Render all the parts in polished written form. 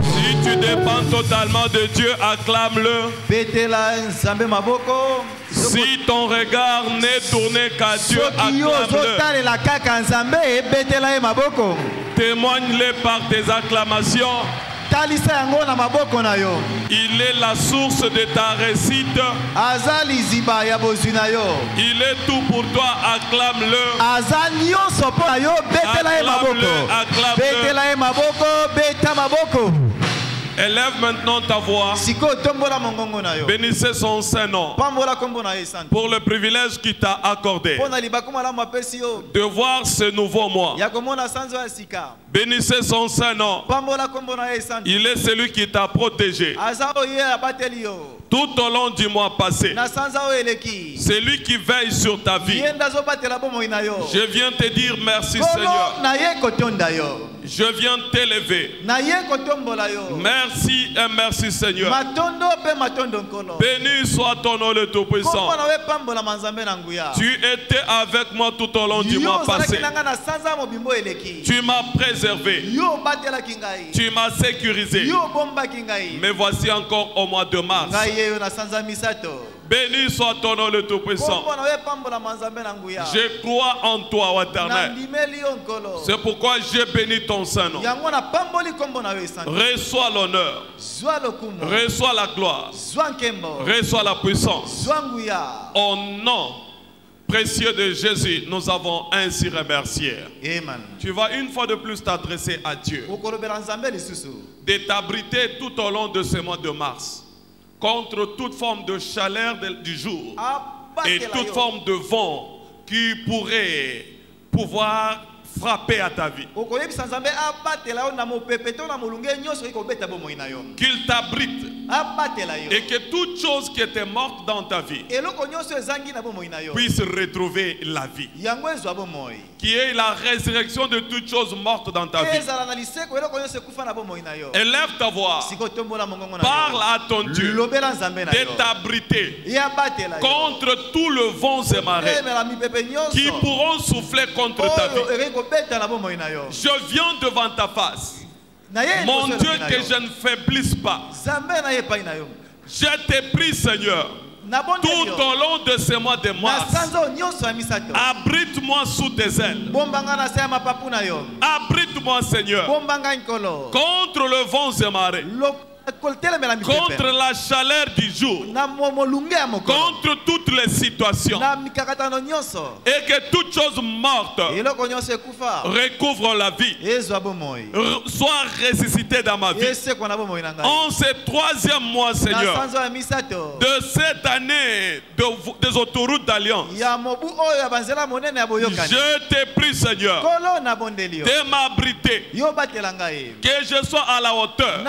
Si tu dépends totalement de Dieu, acclame-le. Si ton regard n'est tourné qu'à Dieu, acclame-le. Témoigne-le par tes acclamations. Il est la source de ta réussite. Il est tout pour toi. Acclame-le. Acclame-le. Élève maintenant ta voix. Bénissez son Saint-Nom pour le privilège qu'il t'a accordé de voir ce nouveau mois. Bénissez son Saint-Nom. Il est celui qui t'a protégé tout au long du mois passé. C'est lui qui veille sur ta vie. Je viens te dire merci Seigneur. Je viens t'élever. Merci et merci Seigneur. Béni soit ton nom le Tout-Puissant. Tu étais avec moi tout au long du mois passé. Tu m'as préservé. Tu m'as sécurisé. Mais voici encore au mois de mars. Béni soit ton nom le Tout-Puissant. Je crois en toi, ô Éternel. C'est pourquoi j'ai béni ton Saint-Nom. Reçois l'honneur. Reçois la gloire. Reçois la puissance. Au nom précieux de Jésus, nous avons ainsi remercié. Amen. Tu vas une fois de plus t'adresser à Dieu. De t'abriter tout au long de ce mois de mars contre toute forme de chaleur du jour et toute forme de vent qui pourrait pouvoir frapper à ta vie. Qu'il t'abrite et que toute chose qui était morte dans ta vie puisse retrouver la vie. Qui est la résurrection de toutes choses mortes dans ta vie. Élève ta voix. Parle à ton Dieu de t'abriter contre tout le vent et marées qui pourront souffler contre ta vie. Je viens devant ta face. Mon Dieu, que je ne faiblisse pas. Je te prie, Seigneur, tout au long de ce mois de mars, abrite-moi sous tes ailes. Abrite-moi, Seigneur, contre le vent et marées, contre la chaleur du jour, contre toutes les situations, et que toute chose morte recouvre la vie, soit ressuscité dans ma vie. En ce troisième mois, Seigneur, de cette année des autoroutes d'alliance, je te prie, Seigneur, de m'abriter, que je sois à la hauteur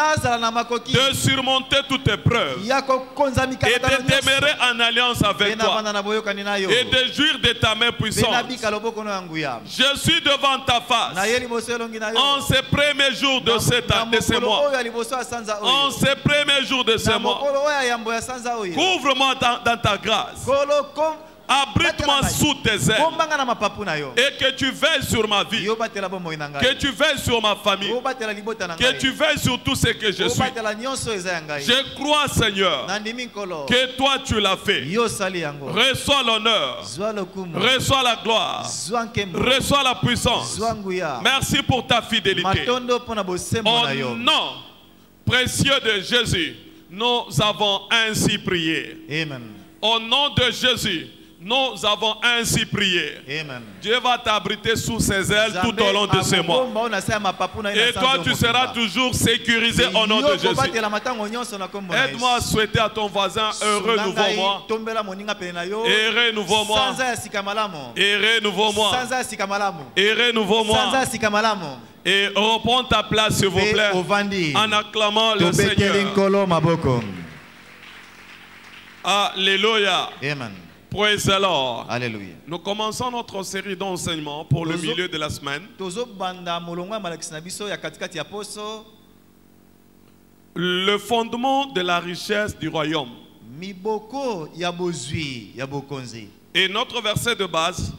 de surmonter toutes épreuves et de demeurer en alliance avec toi et de jouir de ta main puissante. Je suis devant ta face en ces premiers jours de ce mois. En ces premiers jours de ce mois, couvre-moi dans ta grâce. Abrite-moi sous tes ailes et que tu veilles sur ma vie, que tu veilles sur ma famille, que tu veilles sur tout ce que je suis. Je crois, Seigneur, que toi tu l'as fait. Reçois l'honneur, reçois la gloire, reçois la puissance. Merci pour ta fidélité. Au nom précieux de Jésus, nous avons ainsi prié. Amen. Au nom de Jésus, nous avons ainsi prié. Amen. Dieu va t'abriter sous ses ailes tout au long de ce mois. Et toi, tu seras toujours sécurisé au nom de Jésus. Aide-moi à souhaiter à ton voisin heureux nouveau mois. Heureux nouveau mois. Heureux nouveau mois. Heureux nouveau mois. Et reprends ta place, s'il vous plaît, en acclamant le Seigneur. Alléluia. Amen. Praise the Lord. Alléluia. Nous commençons notre série d'enseignements pour le milieu de la semaine. Le fondement de la richesse du royaume. Et notre verset de base,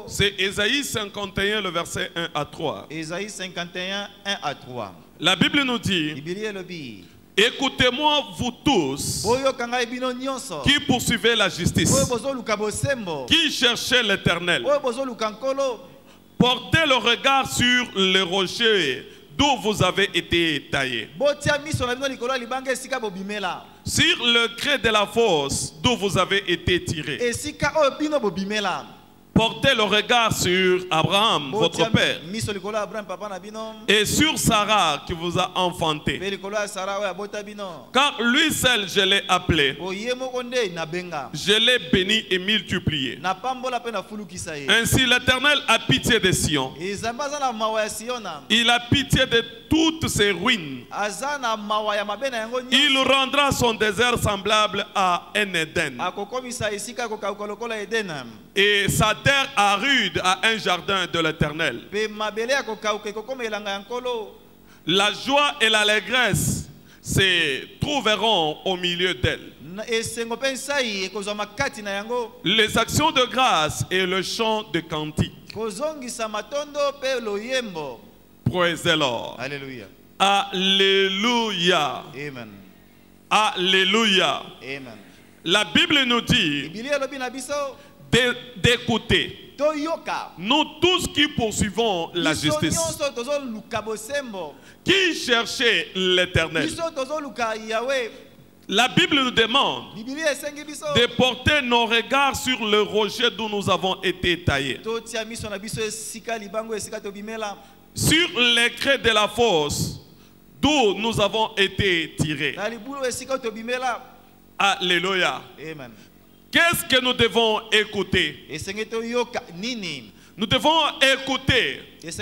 c'est Ésaïe 51, le verset 1 à 3. Ésaïe 51, 1 à 3. La Bible nous dit: écoutez-moi vous tous qui poursuivez la justice, qui cherchez l'Éternel. Portez le regard sur les rochers d'où vous avez été taillés, sur le creux de la fosse d'où vous avez été tirés. Portez le regard sur Abraham, votre père, et sur Sarah qui vous a enfanté. Car lui seul je l'ai appelé, je l'ai béni et multiplié. Ainsi l'Éternel a pitié de Sion. Il a pitié de toutes ses ruines. Il rendra son désert semblable à un Éden, et sa terre aride à un jardin de l'Éternel. La joie et l'allégresse se trouveront au milieu d'elle. Les actions de grâce et le chant de cantique. Praise the Lord. Alléluia. Alléluia. Amen. Alléluia. Amen. La Bible nous dit d'écouter. Nous tous qui poursuivons la justice, qui cherchons l'Éternel. La Bible nous demande de porter nos regards sur le rocher d'où nous avons été taillés, sur les creux de la fosse d'où nous avons été tirés. Alléluia. Amen. Qu'est-ce que nous devons écouter? Nous devons écouter ce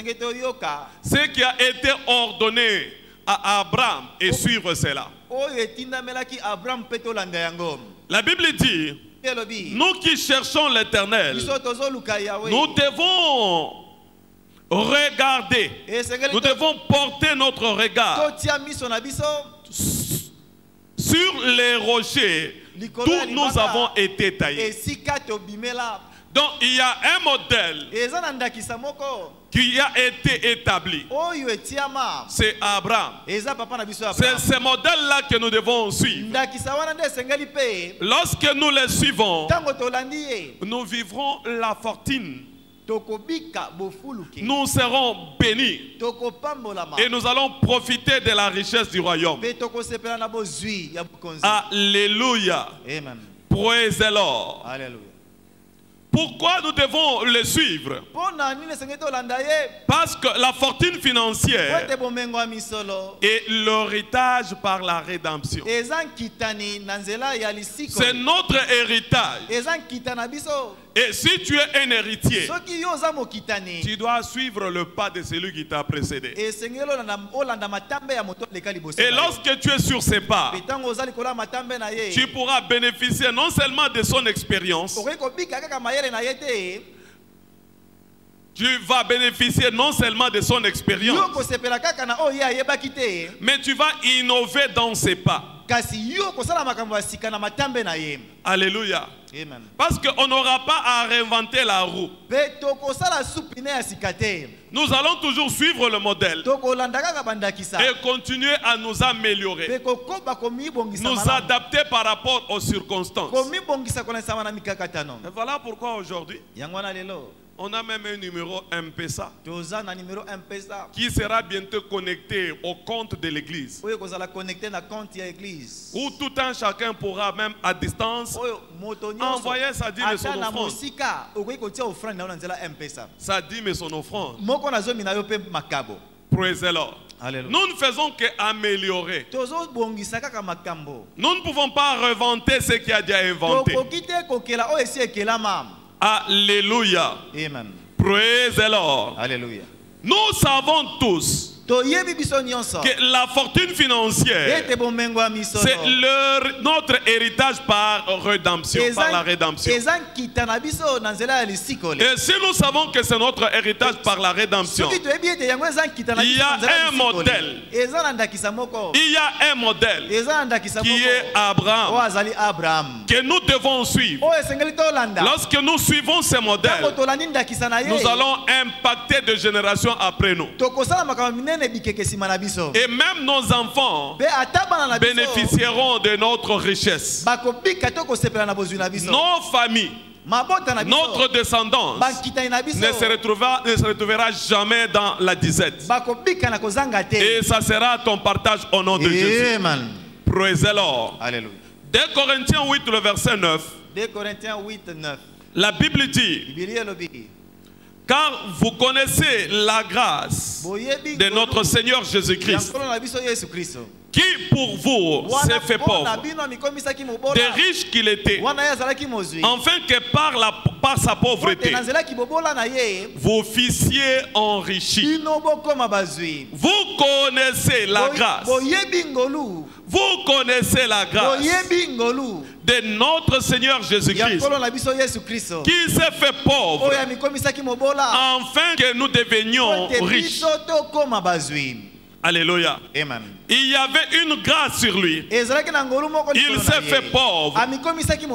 qui a été ordonné à Abraham et suivre cela. La Bible dit, nous qui cherchons l'Éternel, nous devons regarder, nous devons porter notre regard sur les rochers d'où nous avons été taillés. Donc il y a un modèle qui a été établi. C'est Abraham. C'est ce modèle-là que nous devons suivre. Lorsque nous le suivons, nous vivrons la fortune. Nous serons bénis et nous allons profiter de la richesse du royaume. Alléluia. Amen. Praise the Lord. Alléluia. Pourquoi nous devons le suivre? Parce que la fortune financière est l'héritage par la rédemption. C'est notre héritage. Et si tu es un héritier, tu dois suivre le pas de celui qui t'a précédé. Et lorsque tu es sur ces pas, tu pourras bénéficier non seulement de son expérience, tu vas bénéficier non seulement de son expérience, mais tu vas innover dans ses pas. Alléluia. Amen. Parce qu'on n'aura pas à réinventer la roue. Nous allons toujours suivre le modèle et continuer à nous améliorer, nous adapter par rapport aux circonstances. Et voilà pourquoi aujourd'hui on a même un numéro M-Pesa qui sera bientôt connecté au compte de l'église, où tout un chacun pourra même à distance envoyer sa dîme et son offrande. Sa dîme et son offrande. Praise the Lord. Nous ne faisons qu'améliorer. Nous ne pouvons pas reventer ce qui a déjà inventé. Alléluia. Amen. Praise the Lord. Alléluia. Nous savons tous que la fortune financière, c'est notre héritage par rédemption, par la rédemption. Et si nous savons que c'est notre héritage par la rédemption, il y a un modèle. Il y a un modèle qui est Abraham, que nous devons suivre. Lorsque nous suivons ce modèle, nous allons impacter de génération après nous. Et même nos enfants bénéficieront de notre richesse. Nos familles, notre descendance ne se retrouvera jamais dans la disette. Et ça sera ton partage au nom de Jésus. Praise the Lord. Alléluia. 2 Corinthiens 8, le verset 9. 2 Corinthiens 8, 9. La Bible dit: car vous connaissez la grâce de notre Seigneur Jésus-Christ, qui pour vous s'est fait pauvre, des riches qu'il était, afin que par sa pauvreté, vous fissiez enrichis. Vous connaissez la grâce. Vous connaissez la grâce de notre Seigneur Jésus-Christ, qui s'est fait pauvre, afin que nous devenions riches. Alléluia. Amen. Il y avait une grâce sur lui. Il s'est fait pauvre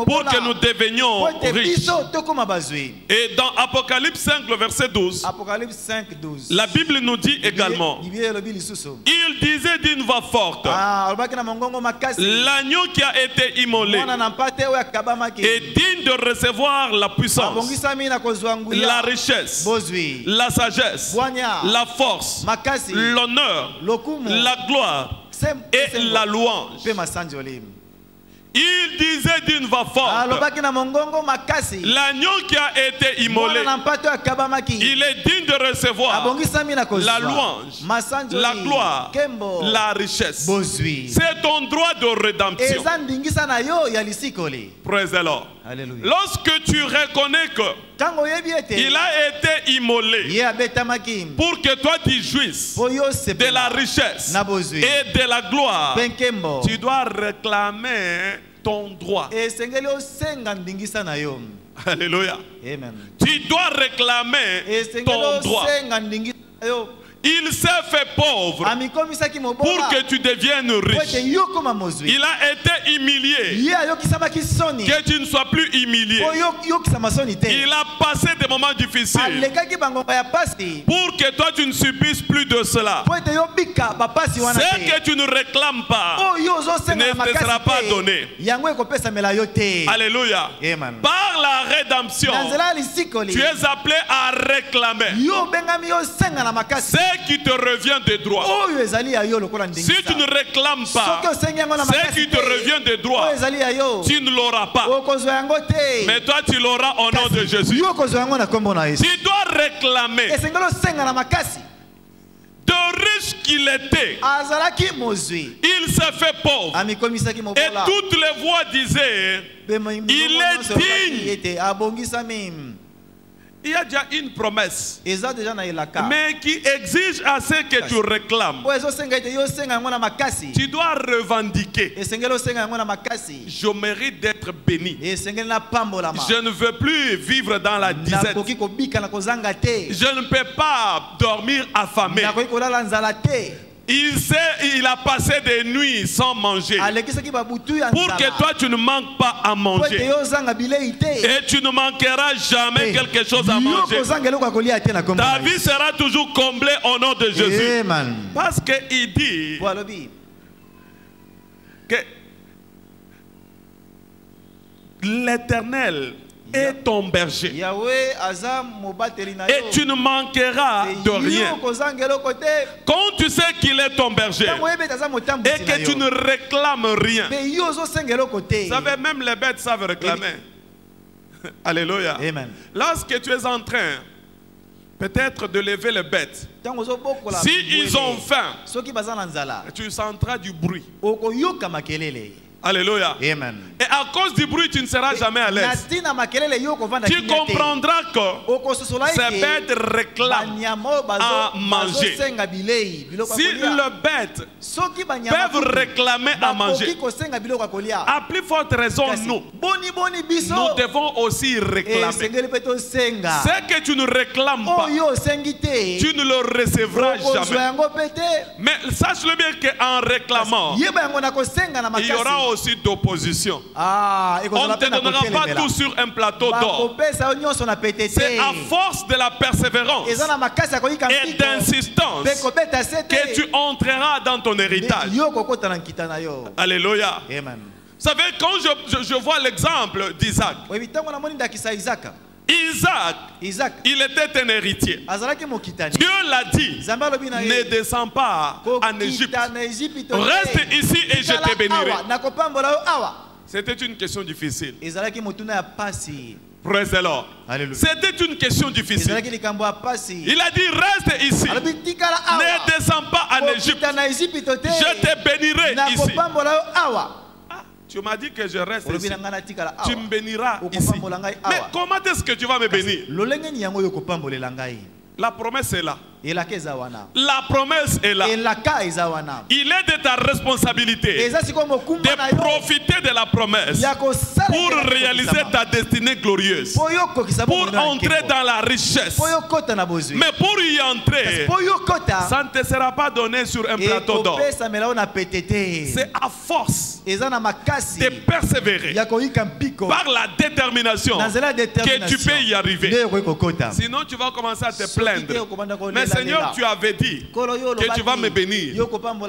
pour que nous devenions riches. Et dans Apocalypse 5, le verset 12, la Bible nous dit également, il disait d'une voix forte, l'agneau qui a été immolé est digne de recevoir la puissance, la richesse, la sagesse, la force, l'honneur, la gloire et la louange. Il disait d'une voix forte, l'agneau qui a été immolé, il est digne de recevoir la louange, la gloire, la richesse. C'est ton droit de rédemption. Praise the Lord. Lorsque tu reconnais que il a été immolé pour que toi tu jouisses de la richesse et de la gloire, tu dois réclamer ton droit. Alléluia. Amen. Tu dois réclamer ton droit. Il s'est fait pauvre pour que tu deviennes riche. Il a été humilié que tu ne sois plus humilié. Il a passé des moments difficiles pour que toi tu ne subisses plus de cela. Ce que tu ne réclames pas ne te sera pas donné. Alléluia. Amen. Par la rédemption, tu es appelé à réclamer ce qui te revient de droit. Si tu ne réclames pas ce qui te revient de droit, tu ne l'auras pas. Mais toi tu l'auras au nom de Jésus. Tu dois réclamer. De riche qu'il était, il s'est fait pauvre. Et toutes les voix disaient, il est digne. Il y a déjà une promesse, mais qui exige à ce que tu réclames. Tu dois revendiquer. Je mérite d'être béni. Je ne veux plus vivre dans la disette. Je ne peux pas dormir affamé. Il a passé des nuits sans manger pour que toi tu ne manques pas à manger. Et tu ne manqueras jamais quelque chose à manger. Ta vie sera toujours comblée au nom de Jésus. Parce qu'il dit que l'Éternel est ton berger et tu ne manqueras de rien. Quand tu sais qu'il est ton berger et que tu ne réclames rien, vous savez, même les bêtes savent réclamer. Alléluia. Lorsque tu es en train peut-être de lever les bêtes, si ils ont faim, tu sentiras du bruit. Alléluia. Amen. Et à cause du bruit, tu ne seras jamais à l'aise. Tu comprendras que ces bêtes réclament à manger. Si les bêtes peuvent réclamer à manger, à plus forte raison, nous devons aussi réclamer. Ce que tu ne réclames pas, tu ne le recevras jamais. Mais sache-le bien qu'en réclamant, il y aura aussi d'opposition. On ne te donnera pas tout sur un plateau d'or. C'est à force de la persévérance et d'insistance que tu entreras dans ton héritage. Alléluia. Vous savez, quand je vois l'exemple d'Isaac, Isaac, il était un héritier. Dieu l'a dit, ne descends pas en Égypte. Reste ici et je te bénirai. C'était une question difficile. Praise the Lord. C'était une question difficile. Il a dit, reste ici. Ne descends pas en Égypte. Je te bénirai ici. Tu m'as dit que je reste ici. Tu me béniras ici. Mais comment est-ce que tu vas me bénir? La promesse est là. La promesse est là. Il est de ta responsabilité de profiter de la promesse pour réaliser ta destinée glorieuse, pour entrer dans la richesse. Mais pour y entrer, ça ne te sera pas donné sur un plateau d'or. C'est à force de persévérer par la détermination que tu peux y arriver. Sinon tu vas commencer à te plaindre. Mais Seigneur, tu avais dit que tu vas me bénir.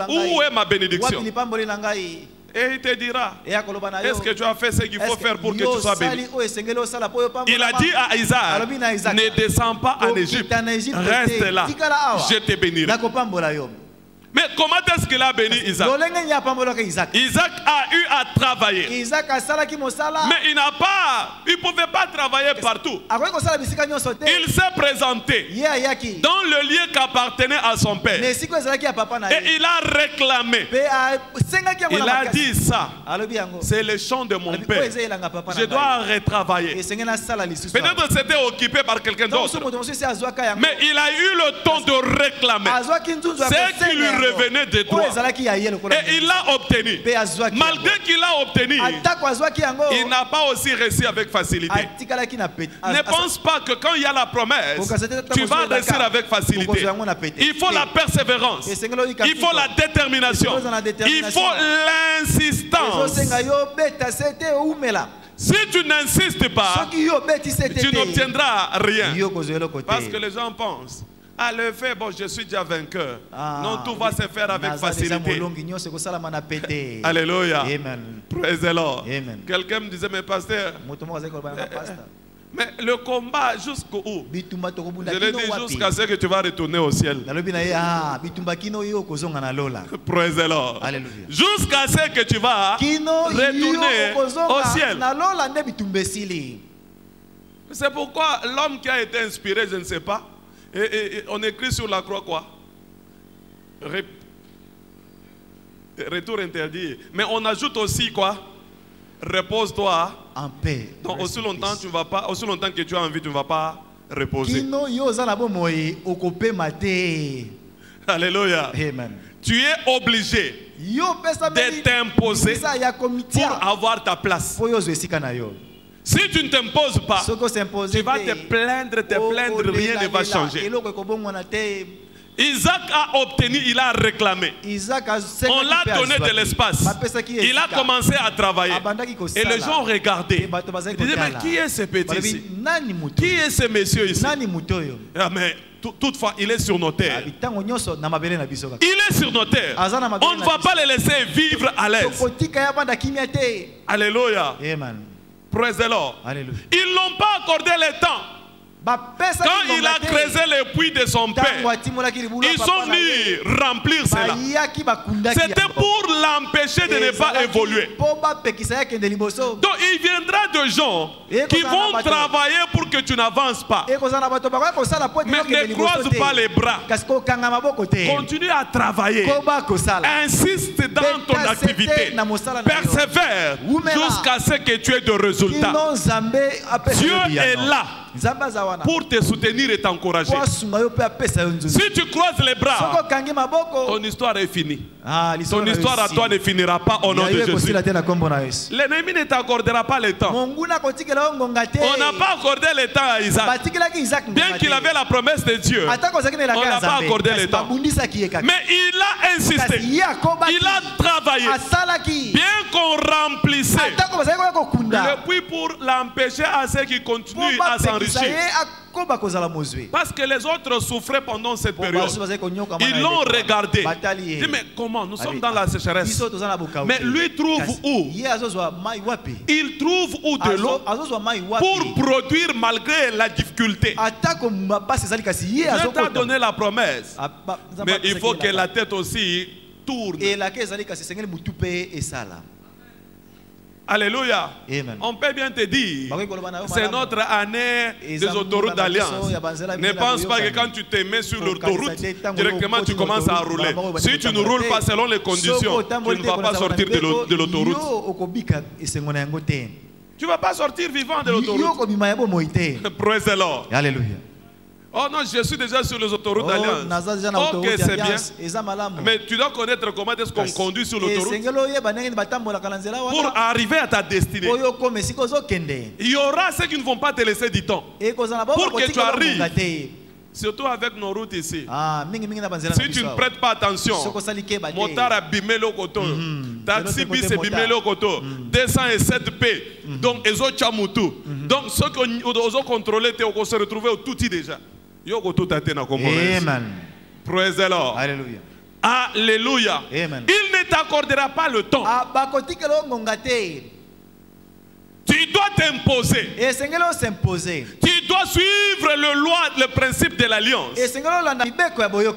Où est ma bénédiction? Et il te dira, est-ce que tu as fait ce qu'il faut faire pour que tu sois béni? Il a dit à Isaac, ne descends pas en Égypte, reste là, je te bénirai. Mais comment est-ce qu'il a béni Isaac? Isaac a eu à travailler. Mais il ne pouvait pas travailler partout. Il s'est présenté dans le lieu qui appartenait à son père. Et il a réclamé. Il a dit ça. C'est le champ de mon père. Je dois retravailler. Peut-être c'était occupé par quelqu'un d'autre. Mais il a eu le temps de réclamer. C'est qu'il lui revenait de droit. Et il l'a obtenu. Malgré qu'il l'a obtenu, il n'a pas aussi réussi avec facilité. Ne pense pas que quand il y a la promesse, tu vas réussir avec facilité. Il faut la persévérance. Il faut la détermination. Il faut l'insistance. Si tu n'insistes pas, tu n'obtiendras rien. Parce que les gens pensent, ah, le fait, bon, je suis déjà vainqueur. Non, tout va se faire avec facilité. Alléluia. Praise the Lord. Quelqu'un me disait, mais pasteur, mais le combat jusqu'où? Je l'ai dit jusqu'à ce que tu vas retourner au ciel. Praise the Lord. Jusqu'à ce que tu vas retourner au ciel. C'est pourquoi l'homme qui a été inspiré, je ne sais pas, et on écrit sur la croix quoi? Retour interdit. Mais on ajoute aussi quoi? Repose-toi en paix. Donc aussi longtemps tu ne vas pas, aussi longtemps que tu as envie, tu ne vas pas reposer. Alléluia. Amen. Tu es obligé de t'imposer pour avoir ta place. Si tu ne t'imposes pas, tu vas te plaindre, rien ne va changer. Isaac a obtenu, il a réclamé. On l'a donné de l'espace. Il a commencé à travailler. Et les gens regardaient. Ils disaient, mais qui est ce petit ici? Qui est ce monsieur ici? Ah, mais toutefois, il est sur nos terres. Il est sur nos terres. On ne va pas les laisser vivre à l'aise. Alléluia. Amen. Praise the Lord. Ils n'ont pas accordé le temps Quand il a creusé le puits de son père, ils sont venus remplir cela. C'était pour l'empêcher de ne pas évoluer. Donc il viendra de gens qui vont travailler pour que tu n'avances pas. Mais ne croise pas les bras. Continue à travailler. Insiste dans ton activité. Persévère jusqu'à ce que tu aies de résultats. Dieu est là pour te soutenir et t'encourager. Si tu croises les bras, ton histoire est finie. Ton histoire à toi ne finira pas au nom de Jésus. L'ennemi ne t'accordera pas le temps. On n'a pas accordé le temps à Isaac. Bien qu'il avait la promesse de Dieu, on n'a pas accordé le temps. Mais il a insisté. Il a travaillé. Bien qu'on remplissait le puits pour l'empêcher à ceux qui continuent à s'enrichir. Parce que les autres souffraient pendant cette période. Ils l'ont regardé. Ils disent, mais comment? Nous sommes dans la sécheresse. Mais lui trouve où? Il trouve où de l'eau pour produire malgré la difficulté. Dieu t'a donné la promesse. Mais il faut que la tête aussi tourne. Alléluia. Amen. On peut bien te dire, c'est notre année des autoroutes d'alliance. Ne pense pas que quand tu te mets sur l'autoroute, directement tu commences à rouler. Si tu ne roules pas selon les conditions, tu ne vas pas sortir de l'autoroute. Tu ne vas pas sortir vivant de l'autoroute. Praise the Lord. Alléluia. Oh non, je suis déjà sur les autoroutes d'alliance. Ok, c'est bien. Mais tu dois connaître comment est-ce qu'on conduit sur l'autoroute pour arriver à ta destinée. Il y aura ceux qui ne vont pas te laisser du temps pour que tu arrives. Surtout avec nos routes ici. Si tu ne prêtes pas attention, motard a bimé le coton, taxi bis a bimé le coton, 207p, donc ils ont chamutu. Donc ceux qui ont contrôlé, ils vont se retrouver au tout déjà. Amen. Praise the Lord. Alléluia. Alléluia. Amen. Il ne t'accordera pas le temps. Tu dois t'imposer. Tu dois suivre le principe de l'alliance.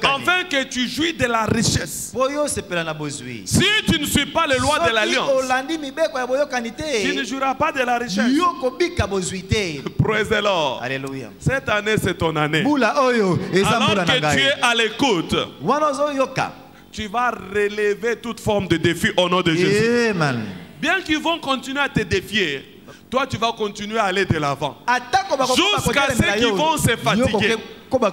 Afin que tu jouis de la richesse. Si tu ne suis pas le loi de l'alliance, tu ne jouiras pas de la richesse. Praise the Lord. Alléluia. Cette année, c'est ton année. Alors que tu es à l'écoute, tu vas relever toute forme de défi au nom de Jésus. Amen. Bien qu'ils vont continuer à te défier, toi tu vas continuer à aller de l'avant. Jusqu'à ce qu'ils vont se fatiguer. Quand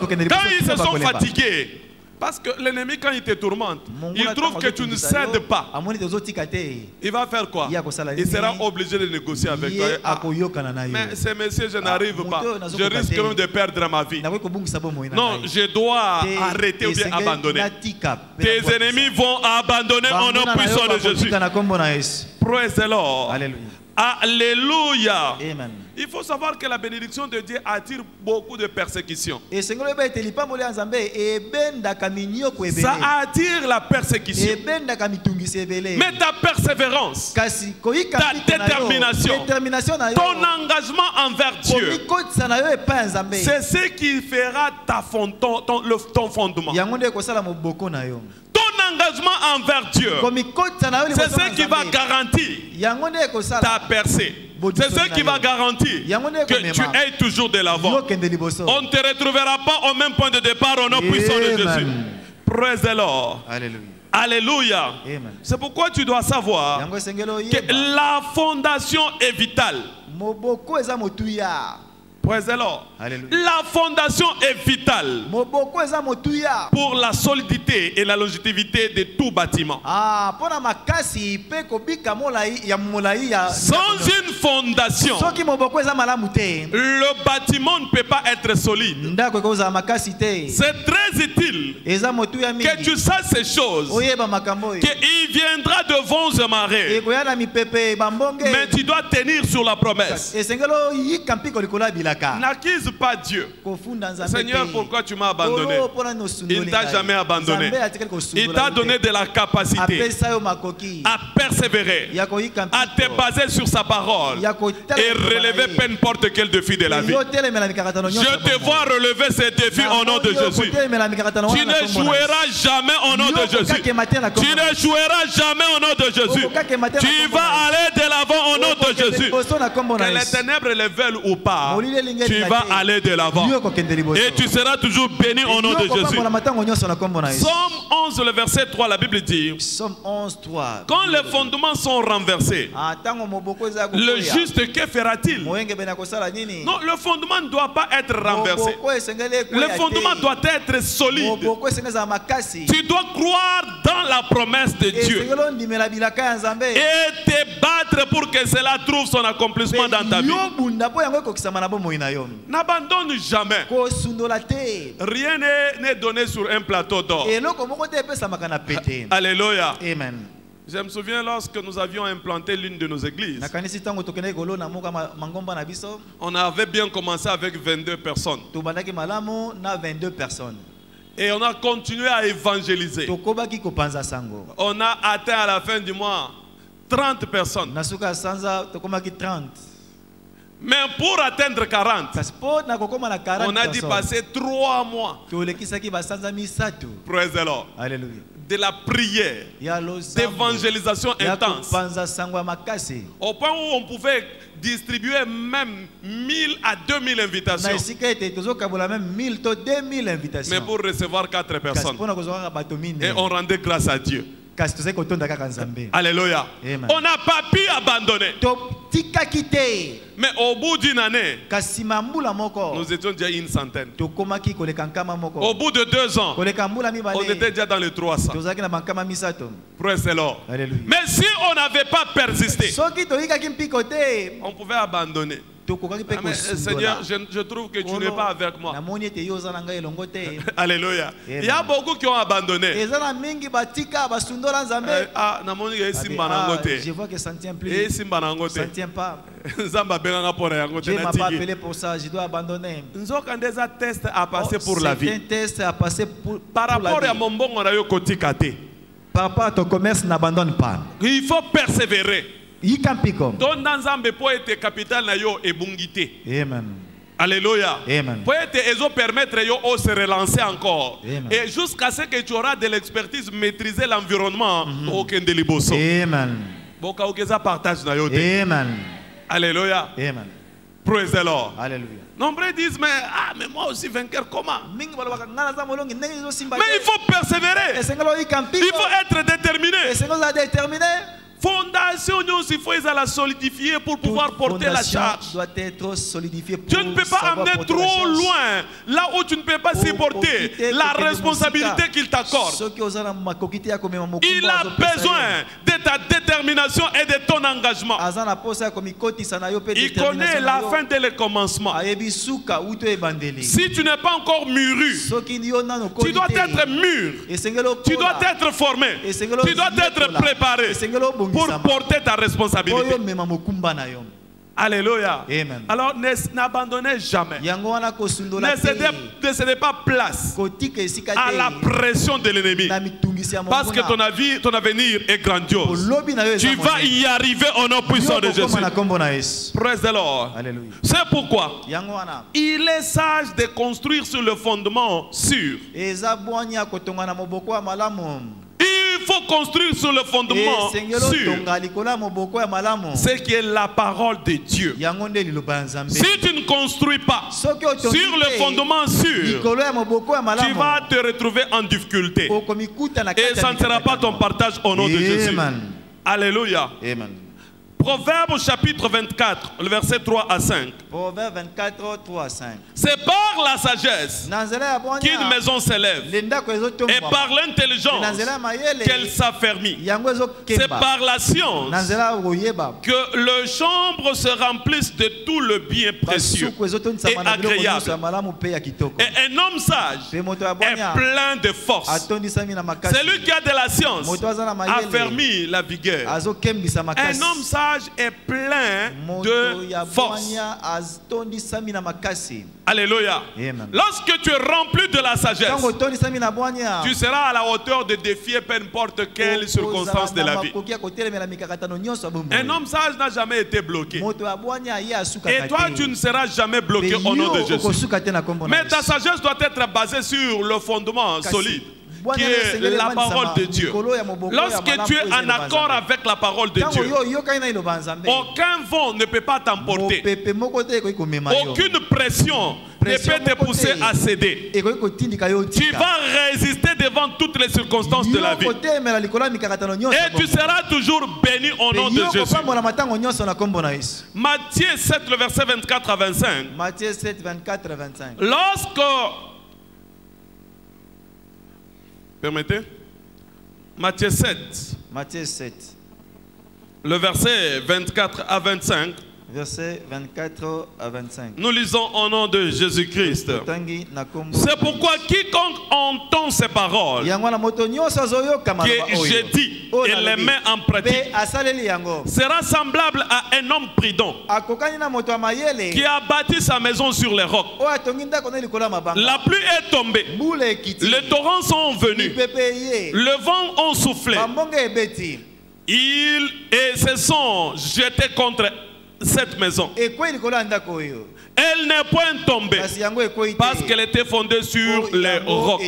ils se sont fatigués, parce que l'ennemi quand il te tourmente, il trouve que tu ne cèdes pas. Il va faire quoi? Il sera obligé de négocier avec toi. Mais ce monsieur, je n'arrive pas. Je risque même de perdre ma vie. Non, je dois arrêter ou bien abandonner. Tes ennemis vont abandonner au nom puissant de Jésus. Praise the Lord. Alléluia. Amen. Il faut savoir que la bénédiction de Dieu attire beaucoup de persécutions. Ça attire la persécution. Mais ta persévérance, ta détermination, ton engagement envers Dieu, c'est ce qui fera ton fondement. Ton engagement envers Dieu, c'est ce qui va garantir ta percée. C'est ce qui va garantir que tu ailles toujours de l'avant. On ne te retrouvera pas au même point de départ au nom puissant de Jésus. Praise the Lord. Alléluia. C'est pourquoi tu dois savoir que la fondation est vitale. Praise the Lord. La fondation est vitale pour la solidité et la longévité de tout bâtiment. Sans une fondation, le bâtiment ne peut pas être solide. C'est très utile que tu saches ces choses, qu'il viendra de vents et marées, mais tu dois tenir sur la promesse. N'accuse pas Dieu. Seigneur, pourquoi tu m'as abandonné? Il ne t'a jamais abandonné. Il t'a donné de la capacité à persévérer, à te baser sur sa parole et relever peu importe quel défi de la vie. Je te vois relever ces défis au nom de Jésus. Tu ne joueras jamais au nom de Jésus. Tu ne joueras jamais au nom de Jésus. Tu vas aller de l'avant au nom de Jésus. Que les ténèbres le veulent ou pas, tu vas aller de l'avant. Et tu seras toujours béni au nom de Jésus. Psaume 11, le verset 3, la Bible dit, quand les fondements sont renversés, le juste, que fera-t-il? Non, le fondement ne doit pas être renversé. Le fondement doit être solide. Tu dois croire dans la promesse de Dieu et te battre pour que cela trouve son accomplissement dans ta vie. N'abandonne jamais. Rien n'est donné sur un plateau d'or. Alléluia. Amen. Je me souviens lorsque nous avions implanté l'une de nos églises. On avait bien commencé avec 22 personnes. Et on a continué à évangéliser. On a atteint à la fin du mois 30 personnes. Mais pour atteindre 40, on a dû passer 3 mois. Praise the Lord. Alléluia. De la prière, d'évangélisation intense, au point où on pouvait distribuer même 1000 à 2000 invitations. Mais pour recevoir 4 personnes. Et on rendait grâce à Dieu. Alléluia. On n'a pas pu abandonner. Mais au bout d'une année, nous étions déjà une centaine. Au bout de 2 ans, on était déjà dans les 300. Praise the Lord. Mais si on n'avait pas persisté, on pouvait abandonner. Mais, Seigneur, je trouve que tu n'es pas avec moi. Alléluia. Il y a beaucoup qui ont abandonné. Je vois que ça ne tient plus. Ça ne tient pas. Dieu ne m'a pas appelé pour ça, je dois abandonner. Nous avons des tests à passer pour la vie. Par rapport à mon bon, par rapport à ton commerce, n'abandonne pas. Il faut persévérer. Amen. Alléluia. Amen. Pour permettre de se relancer encore. Amen. Et jusqu'à ce que tu auras de l'expertise, maîtriser l'environnement. Amen. Amen. Alléluia. Amen. Praise the Lord. Alléluia. Nombreux disent, mais moi aussi vainqueur, comment? Mais il faut persévérer. Il faut être déterminé. Fondation, il faut la solidifier pour pouvoir porter la charge. Doit être solidifiée pour tu ne peux pas amener trop loin là où tu ne peux pas supporter la responsabilité qu'il t'accorde. Il a besoin de ta détermination et de ton engagement. Il connaît la fin et le commencement. Si tu n'es pas encore mûru, tu dois être mûr, tu dois être formé, tu dois être préparé pour porter ta responsabilité. Alléluia. Amen. Alors n'abandonnez jamais. Ne cédez pas place à la pression de l'ennemi. Parce que ton avenir est grandiose. Tu vas y arriver au nom puissant de Jésus. Praise the Lord. C'est pourquoi il est sage de construire sur le fondement sûr. Il faut construire sur le fondement sûr, ce qui est la parole de Dieu. Si tu ne construis pas sur le fondement sûr, tu vas te retrouver en difficulté. Et ça ne sera pas ton partage au nom de Jésus. Alléluia. Amen. Proverbe chapitre 24, le verset 3 à 5. Proverbe 24, 3 à 5. C'est par la sagesse qu'une maison s'élève, et par l'intelligence qu'elle s'affermit. C'est par la science que les chambres se remplissent de tout le bien précieux et agréable. Et un homme sage est plein de force. Celui qui a de la science affermit la vigueur. Un homme sage courage est plein de force. Alléluia. Lorsque tu es rempli de la sagesse, tu seras à la hauteur de défier peu importe quelle circonstance de la vie. Un homme sage n'a jamais été bloqué. Et toi, tu ne seras jamais bloqué au nom de Jésus. Mais ta sagesse doit être basée sur le fondement solide, qui est la parole de Dieu. Lorsque tu es en accord avec la parole de Dieu, aucun vent ne peut pas t'emporter. Aucune pression ne peut te pousser à céder. Tu vas résister devant toutes les circonstances de la vie. Et tu seras toujours béni au nom de Jésus. Matthieu 7, le verset 24 à 25. Matthieu 7, 24 à 25. Permettez. Matthieu 7. Matthieu 7. Le verset 24 à 25. Verset 24 à 25. Nous lisons au nom de Jésus-Christ. C'est pourquoi quiconque entend ces paroles que j'ai dit et les met en pratique sera semblable à un homme prudent qui a bâti sa maison sur les rocs. La pluie est tombée, les torrents sont venus, le vent a soufflé, ils se sont jetés contre cette maison. Elle n'est point tombée parce qu'elle était fondée sur les rocs.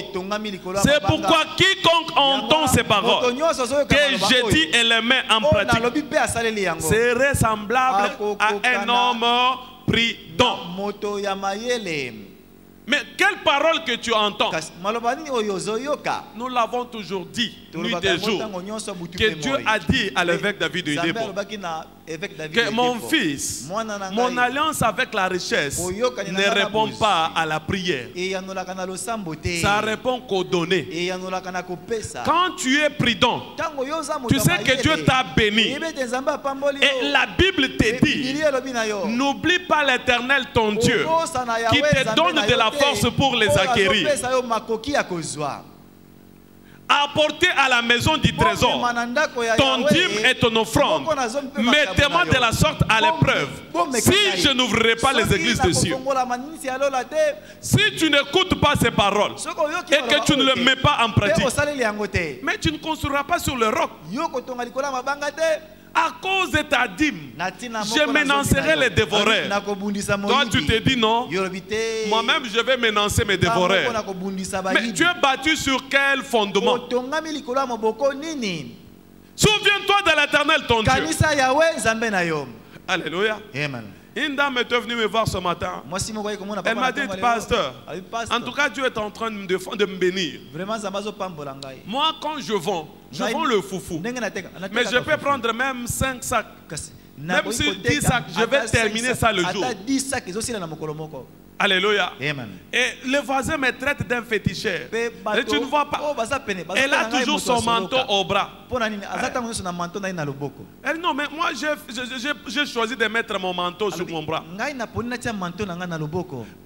C'est pourquoi quiconque entend ces paroles que j'ai dit et les met en pratique serait semblable à un homme prudent. Mais quelle parole que tu entends? Nous l'avons toujours dit, nuit et jour, que Dieu a dit à l'évêque David de Idebo que mon fils, mon alliance avec la richesse ne répond pas à la prière. Ça répond qu'au donner. Quand tu es prudent, tu sais que Dieu t'a béni. Et la Bible te dit, n'oublie pas l'Éternel ton Dieu qui te donne de la force pour les acquérir. Apporter à la maison du trésor ton dîme et ton offrande. Mettez-moi de la sorte à l'épreuve si je n'ouvrirai pas les églises de cieux. Si tu n'écoutes pas ces paroles et que tu ne les mets pas en pratique, mais tu ne construiras pas sur le roc. À cause de ta dîme, je menancerai les dévoreurs. Toi, tu te dis non, moi-même je vais menancer mes dévoreurs. Mais tu es battu sur quel fondement? Souviens-toi de l'Éternel ton Dieu. Alléluia. Une dame est venue me voir ce matin. Elle m'a dit, pasteur, en tout cas Dieu est en train de me bénir. Moi quand je vends le foufou. Mais je peux prendre même 5 sacs. Même si 10 sacs, je vais terminer ça le jour. Alléluia. Amen. Et le voisin me traite d'un féticheur. Et tu ne vois pas. Elle a toujours son manteau au bras. Elle dit non, mais moi j'ai choisi de mettre mon manteau sur mon bras.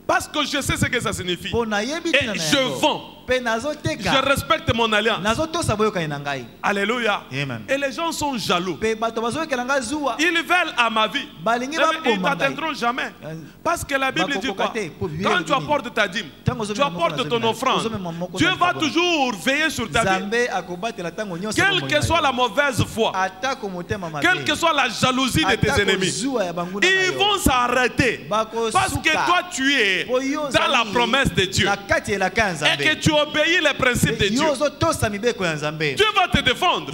Parce que je sais ce que ça signifie. Et je vends. Je respecte mon alliance. Alléluia. Amen. Et les gens sont jaloux. Ils veulent à ma vie. Ils ne t'atteindront jamais. Parce que la Bible dit quoi? Quand tu apportes ta dîme, tu apportes ton offrande, Dieu va toujours veiller sur ta vie. Quelle que soit la mauvaise foi, quelle que soit la jalousie de tes ennemis, ils vont s'arrêter. Parce que toi tu es dans la promesse de Dieu et que tu obéis les principes de Dieu. Dieu va te défendre.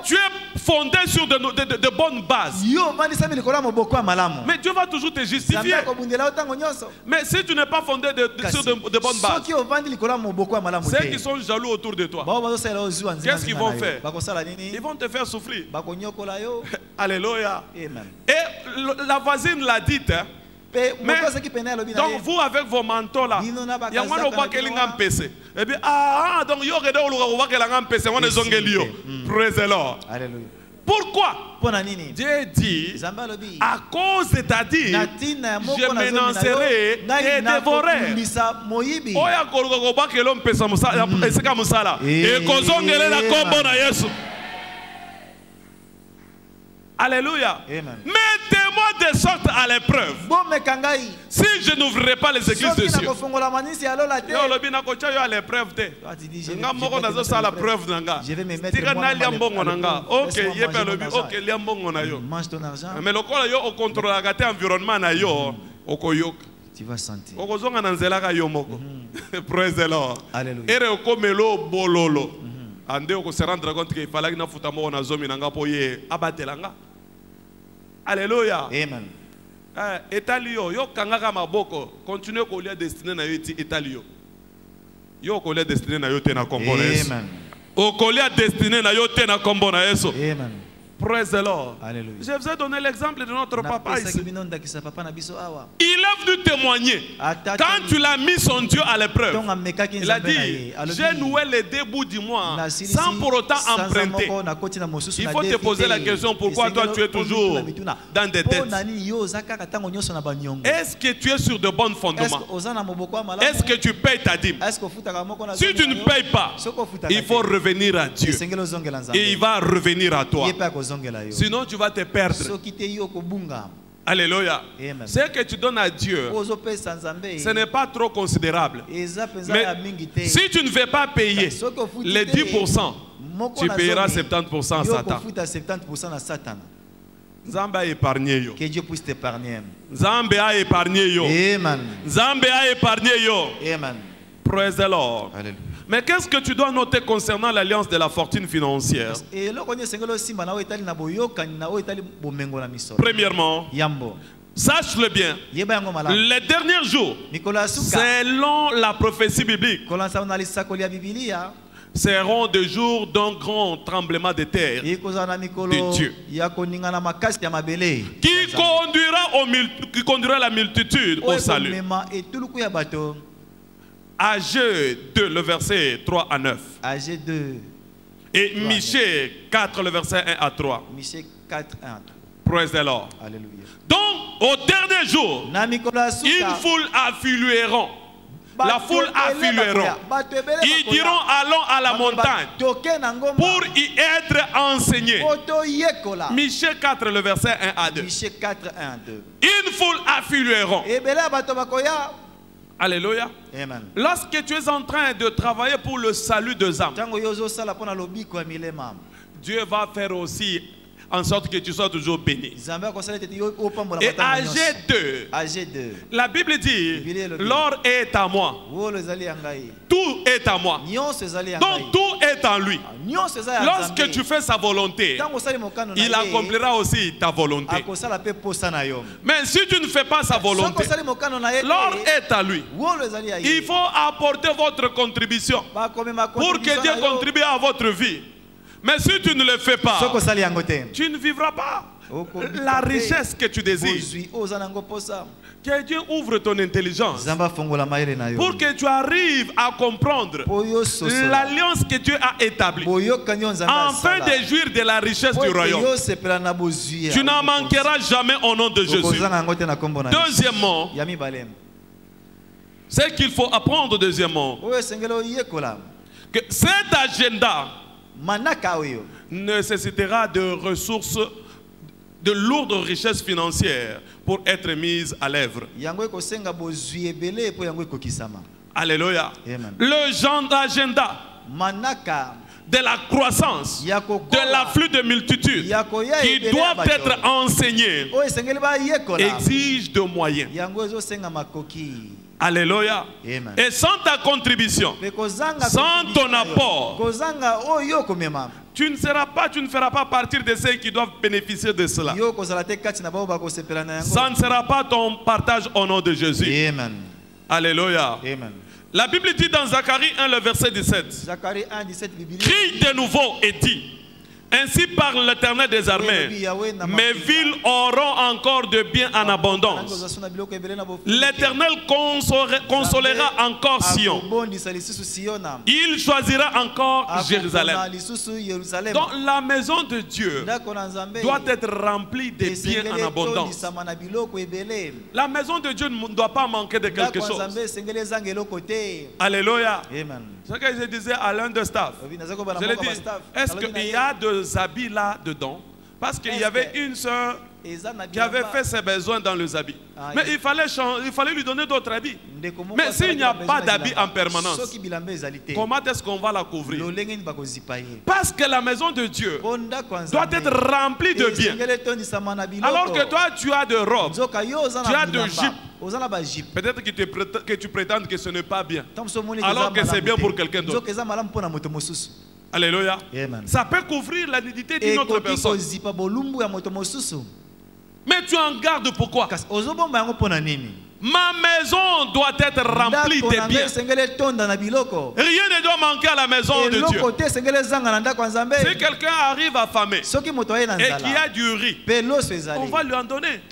Tu es fondé sur de bonnes bases. Mais Dieu va toujours te justifier. Mais si tu n'es pas fondé sur de bonnes bases, ceux qui sont jaloux autour de toi, qu'est-ce qu'ils vont faire? Ils vont te faire souffrir. Alléluia. Et la voisine l'a dit. Mais, donc vous avec vos manteaux là, il y a un voit qu'elle a un PC. Et puis donc il y aurait un PC. Praise the Lord. Pourquoi? Dieu dit, à cause de ta dîme, je menancerai et dévorerai. Oya korogoba kelo mpesa musala, esika musala. E kozongele la kombo na Yesu. Alléluia. Mettez-moi de sorte à l'épreuve. Si je n'ouvrirai pas les églises de Dieu. Je vais me mettre mange ton argent. Mais le corps yo contrôle l'environnement yo. Tu vas sentir. Praise the Lord. Alléluia. Ere okomelo bololo. Ande oko se rendre compte que fallait na futa mo na zomi nanga poye abatelanga. Alléluia. Amen. Etalio yo kangaka maboko continue ko lia destiné na yo ti etalio. Yo ko lia destiné na yo te na kombo na Yesu. Amen. O ko lia destiné na yo te na kombo na Yesu. Amen. Praise the Lord. Alléluia. Je vous ai donné l'exemple de notre papa ici. Il est venu témoigner. Quand tu l'as mis son Dieu à l'épreuve, il a dit, j'ai noué les deux bouts du mois sans pour autant emprunter. Il faut te poser la question, pourquoi toi tu es toujours dans des dettes? Est-ce que tu es sur de bons fondements? Est-ce que tu payes ta dîme? Si tu ne payes pas, il faut revenir à Dieu. Et il va revenir à toi. Sinon tu vas te perdre. Alléluia. Ce que tu donnes à Dieu, ce n'est pas trop considérable. Mais si tu ne veux pas payer les 10%, tu payeras 70% à Satan. Nzambe a épargné yo. Que Dieu puisse t'épargner. Nzambe a épargné yo. Amen. Nzambe a épargné yo. Amen. Praise the Lord. Alléluia. Mais qu'est-ce que tu dois noter concernant l'alliance de la fortune financière? Premièrement, sache-le bien, les derniers jours, selon la prophétie biblique, seront des jours d'un grand tremblement de terre de Dieu qui conduira la multitude au salut. Agé 2, le verset 3 à 9. Agé 2. Et Michée 4, le verset 1 à 3. Michée 4, 1 à 3. Praise the Lord. Alléluia. Donc, au dernier jour, une foule afflueront. La foule afflueront. Ils diront, allons à la montagne pour y être enseignés. Michée 4, le verset 1 à 2. Michée 4, 1 à 2. Une foule afflueront. Alléluia. Amen. Lorsque tu es en train de travailler pour le salut des âmes, Dieu va faire aussi en sorte que tu sois toujours béni. Et AG2, la Bible dit, l'or est à moi. Tout est à moi. Donc tout est en lui. Lorsque tu fais sa volonté, il accomplira aussi ta volonté. Mais si tu ne fais pas sa volonté, l'or est à lui. Il faut apporter votre contribution pour que Dieu contribue à votre vie. Mais si tu ne le fais pas, tu ne vivras pas la richesse que tu désires. Que Dieu ouvre ton intelligence pour que tu arrives à comprendre l'alliance que Dieu a établie afin de jouir de la richesse du royaume. Tu n'en manqueras jamais au nom de Jésus. Deuxièmement, ce qu'il faut apprendre deuxièmement, que cet agenda nécessitera de ressources, de lourdes richesses financières pour être mises à l'œuvre. Alléluia. L'agenda de la croissance, de l'afflux de multitudes qui doivent être enseignés exige de moyens. Alléluia. Amen. Et sans ta contribution, sans ton apport, tu ne feras pas partir de ceux qui doivent bénéficier de cela. Ça ne sera pas ton partage au nom de Jésus. Amen. Alléluia. Amen. La Bible dit dans Zacharie 1, le verset 17, Zacharie 1, 17, crie de nouveau et dit, ainsi parle l'Éternel des armées, mes villes auront encore de biens en abondance. L'Éternel consolera encore Sion. Il choisira encore Jérusalem. Donc la maison de Dieu doit être remplie de biens en abondance. La maison de Dieu ne doit pas manquer de quelque chose. Alléluia. C'est ce que je disais à l'un des staff. Je lui ai dit, est-ce qu'il y a des habits là-dedans Parce qu'il y avait une sœur qui avait fait ses besoins dans les habits. Mais il fallait lui donner d'autres habits. Mais s'il n'y a pas d'habits en permanence, comment est-ce qu'on va la couvrir? Parce que la maison de Dieu doit être remplie de biens. Alors que toi, tu as de robes, tu as de jupes. Peut-être que tu prétends que ce n'est pas bien, alors que c'est bien pour quelqu'un d'autre. Alléluia. Ça peut couvrir la nudité d'une autre personne. Mais tu en gardes pourquoi? Ma maison doit être remplie de biens. Rien ne doit manquer à la maison de Dieu. Si quelqu'un arrive affamé et qui a du riz, on va lui en donner.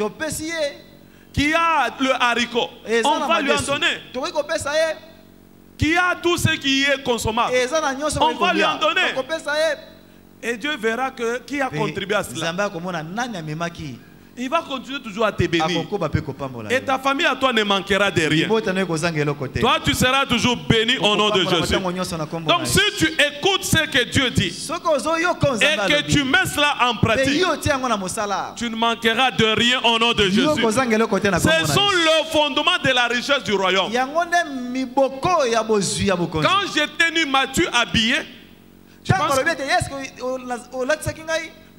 Qui a le haricot, on va lui en donner. Qui a tout ce qui est consommable, on va lui en donner. Et Dieu verra que qui a contribué à cela. Il va continuer toujours à te bénir. Et ta famille à toi ne manquera de rien. Toi tu seras toujours béni au nom de Jésus. Donc si tu écoutes ce que Dieu dit et que tu mets cela en pratique, tu ne manqueras de rien au nom de Jésus. Ce sont le fondement de la richesse du royaume. Quand j'étais nu, m'as-tu habillé?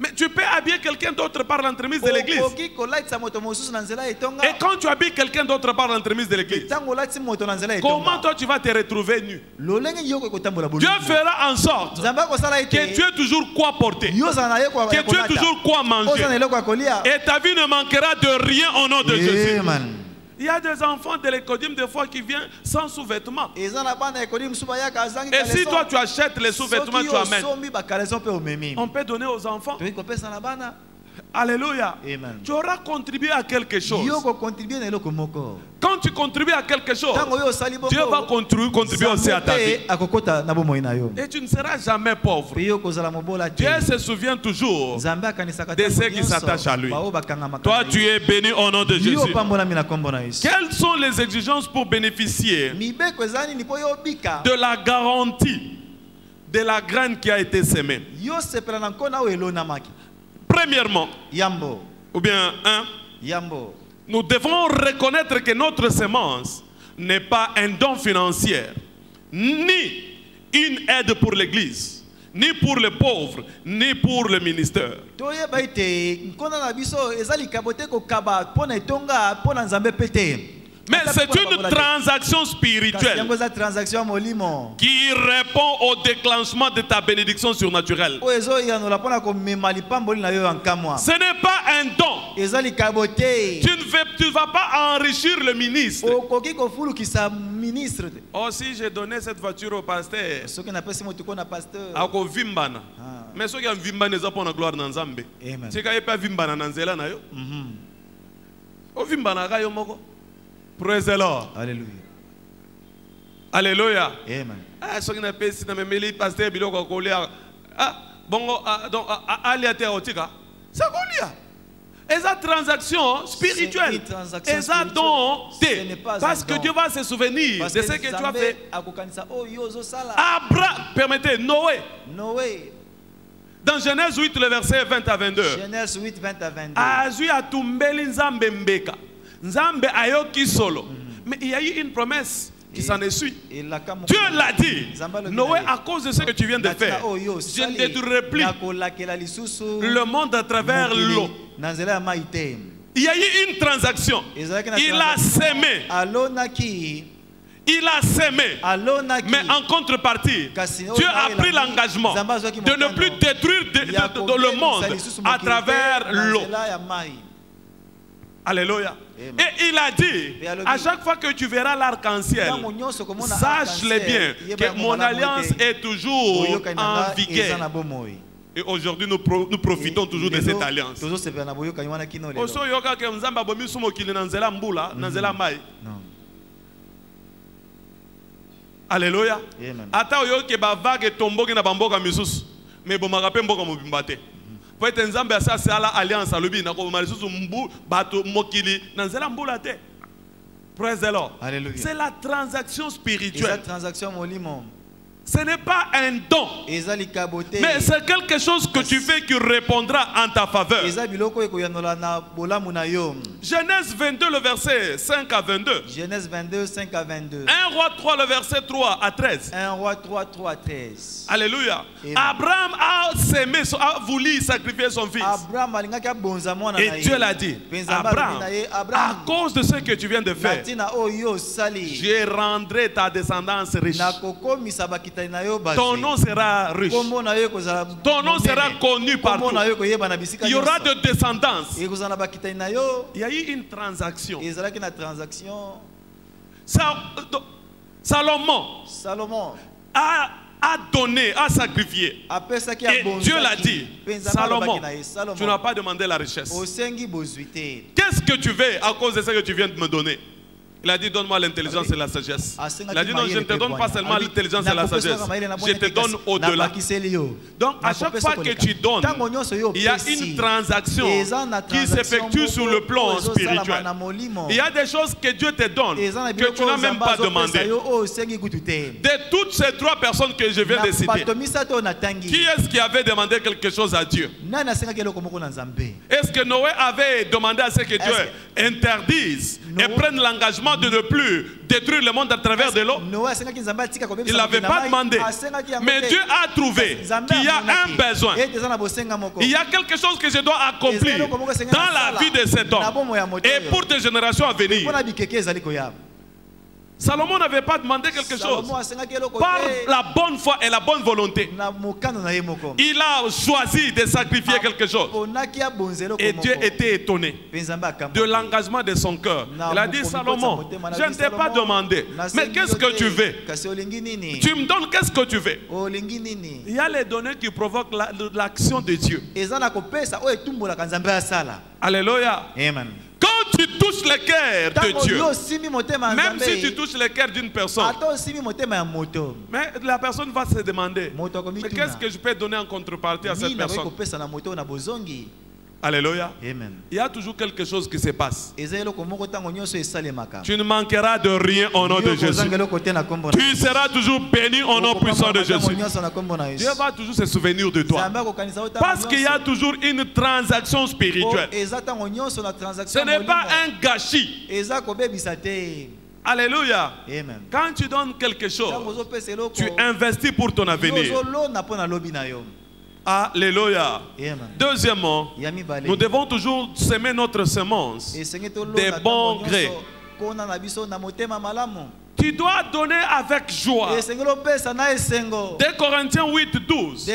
Mais tu peux habiller quelqu'un d'autre par l'entremise de l'église. Et quand tu habilles quelqu'un d'autre par l'entremise de l'église, comment toi tu vas te retrouver nu? Dieu fera en sorte que tu aies toujours quoi porter, que tu aies toujours quoi manger. Et ta vie ne manquera de rien au nom de Jésus. Il y a des enfants de l'école des fois qui viennent sans sous-vêtements. Et si toi tu achètes les sous-vêtements, tu amènes. On peut donner aux enfants. Alléluia. Amen. Tu auras contribué à quelque chose. Quand tu contribues à quelque chose, Dieu va contribuer aussi à ta vie. Et tu ne seras jamais pauvre. Dieu se souvient toujours de ceux qui s'attachent à lui. Toi, tu es béni au nom de Jésus. Quelles sont les exigences pour bénéficier de la garantie de la graine qui a été semée? Premièrement, ou bien nous devons reconnaître que notre semence n'est pas un don financier, ni une aide pour l'église, ni pour les pauvres, ni pour le ministère. Mais c'est une transaction spirituelle qui répond au déclenchement de ta bénédiction surnaturelle. Ce n'est pas un don. Tu ne vas pas enrichir le ministre. Oh, si j'ai donné cette voiture au pasteur, mais ceux qui ont vimbana, ils ont la gloire dans Zambé. Si tu pas vimbana dans Zéla, tu vimbana. Praise the Lord. Alléluia. Alléluia. Amen. Ah, ceux qui n'ont pas si na meli pasteur bilo ko kolia. Ah, bongo donc ali ate otika. Ça kolia. Eza transaction spirituelle. Eza don té. Parce que Dieu va se souvenir de ce que tu as fait. Abraham, permettez, Noé. Dans Genèse 8, le verset 20 à 22. Genèse 8, 20 à 22. Azui atumbeli nzambe mbeka. Nzambe ayoki solo. Mais il y a eu une promesse qui s'en est suit. Dieu l'a dit. Noé, à cause de ce que tu viens de faire, je ne détruirai plus le monde à travers l'eau. Il y a eu une transaction. Il a sémé. Il a sémé. Mais en contrepartie, Dieu a pris l'engagement de ne plus détruire le monde à travers l'eau. Alléluia. Et il a dit, à chaque fois que tu verras l'arc-en-ciel, sache-le bien que mon alliance est toujours en vigueur. Et aujourd'hui, nous profitons toujours de cette alliance. Alléluia. Ata oyoke ba vague tomboki na bamboka misusu. Mais bon marape mboka mobimba te. Pour être nzambe asa c'est la alliance alobi na ko malisusu mbu bato mokili na nzela mbula te. Praise the Lord. Alléluia. C'est la transaction spirituelle. C'est la transaction molimo. Ce n'est pas un don, mais c'est quelque chose que tu fais qui répondra en ta faveur. Genèse 22, le verset 5 à 22. Genèse 22, 5 à 22. 1 Roi 3, le verset 3 à 13. 1 Roi 3, 3 à 13. Alléluia. Abraham a voulu sacrifier son fils. Et Dieu l'a dit, Abraham, à cause de ce que tu viens de faire, je rendrai ta descendance riche. Ton nom sera riche. Ton nom sera connu partout. Il y aura de descendance. Il y a eu une transaction. Salomon a donné, a sacrifié. Et Dieu l'a dit, Salomon, tu n'as pas demandé la richesse. Qu'est-ce que tu veux à cause de ce que tu viens de me donner? Il a dit, donne-moi l'intelligence et la sagesse. Il a dit, non, je ne te donne pas seulement l'intelligence et la sagesse. Je te donne au-delà. Donc, à chaque fois que tu donnes, il y a une transaction qui s'effectue sur le plan spirituel. Il y a des choses que Dieu te donne, que tu n'as même pas demandé. De toutes ces trois personnes que je viens de citer, qui est-ce qui avait demandé quelque chose à Dieu? Est-ce que Noé avait demandé à ce que Dieu interdise et prenne l'engagement de ne plus détruire le monde à travers de l'eau? Il n'avait pas demandé. Mais Dieu a trouvé qu'il y a un besoin. Il y a quelque chose que je dois accomplir dans la vie de cet homme et pour tes générations à venir. Salomon n'avait pas demandé quelque chose. Par la bonne foi et la bonne volonté, il a choisi de sacrifier quelque chose. Et Dieu était étonné de l'engagement de son cœur. Il a dit, Salomon, je ne t'ai pas demandé, mais qu'est-ce que tu veux? Tu me donnes qu'est-ce que tu veux? Il y a les données qui provoquent l'action de Dieu. Alléluia. Amen. Quand tu touches le cœur de Dieu, même si tu touches le cœur d'une personne, mais la personne va se demander, mais qu'est-ce que je peux donner en contrepartie à cette personne? Alléluia. Amen. Il y a toujours quelque chose qui se passe. Tu ne manqueras de rien au nom de Jésus. Tu seras toujours béni au nom puissant de Jésus. Dieu va toujours se souvenir de toi. Parce qu'il y a toujours une transaction spirituelle. Ce n'est pas un gâchis. Alléluia. Amen. Quand tu donnes quelque chose, tu investis pour ton avenir. Alléluia. Deuxièmement, nous devons toujours semer notre semence des bons grés. Tu dois donner avec joie. 2 Corinthiens 8, 12.